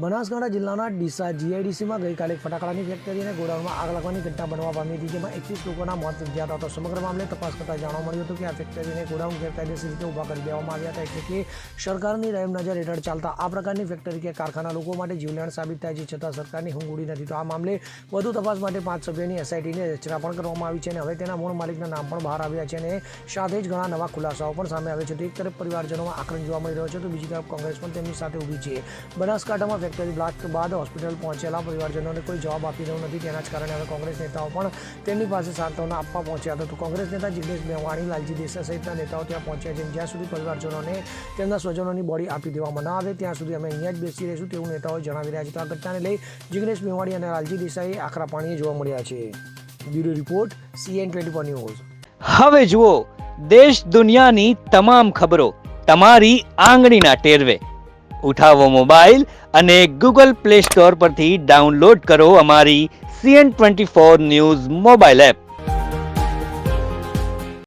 બનાસકાંઠા જિલ્લાના ડીસા જીઆઈડીસીમાં ગઈકાલે ફટાકડાની ફેક્ટરી અને ગોડાઉનમાં આગ લાગવાની ઘટના બનવા પામી હતી, જેમાં 21 લોકોના મોત નિપજ્યા હતા. તો સમગ્ર મામલે તપાસ કરતા જાણવા મળ્યું હતું કે આ ફેક્ટરી અને ગોડાઉન ગેરકાયદેસર રીતે ઊભા કરી દેવામાં આવ્યા હતા, એટલે કે સરકારની રહેમ નજર હેઠળ ચાલતા આ પ્રકારની ફેક્ટરી કે કારખાના લોકો માટે જીવલેણ સાબિત થાય છે, છતાં સરકારની ઊંઘ ઉડી નથી. તો આ મામલે વધુ તપાસ માટે 5 સભ્યોની એસઆઈટીની રચના પણ કરવામાં આવી છે અને હવે તેના મૂળ માલિકના નામ પણ બહાર આવ્યા છે અને સાથે જ ઘણા નવા ખુલાસાઓ પણ સામે આવે છે. તો એક તરફ પરિવારજનોમાં આક્રંદ જોવા મળી રહ્યો છે, તો બીજી તરફ કોંગ્રેસ પણ તેમની સાથે ઊભી છે. બનાસકાંઠામાં ફેક્ટરી બ્લાસ્ટ બાદ હોસ્પિટલ પહોંચેલા પરિવારજનોને કોઈ જવાબ આપી રહ્યું નથી, તેના જ કારણે હવે કોંગ્રેસ નેતાઓ પણ તેમની પાસે સાંત્વના આપવા પહોંચ્યા હતા. તો કોંગ્રેસ નેતા જિગ્નેશ મેવાણી, લાલજી દેસાઈ સહિતના નેતાઓ ત્યાં પહોંચ્યા છે. જ્યાં સુધી પરિવારજનોને તેમના સ્વજનોની બોડી આપી દેવામાં ન આવે ત્યાં સુધી અમે અહીંયા જ બેસી રહીશું તેવું નેતાઓ જણાવી રહ્યા છે. તો આ ઘટનાને લઈ જિગ્નેશ મેવાણી અને લાલજી દેસાઈ આકરા પાણીએ જોવા મળ્યા છે. Bureau report CN24 news. હવે જુઓ દેશ દુનિયાની તમામ ખબરો તમારી આંગળીના ટેરવે. ઉઠાવો મોબાઈલ અને ગૂગલ પ્લે સ્ટોર પરથી ડાઉનલોડ કરો અમારી CN24 ન્યૂઝ મોબાઈલ એપ.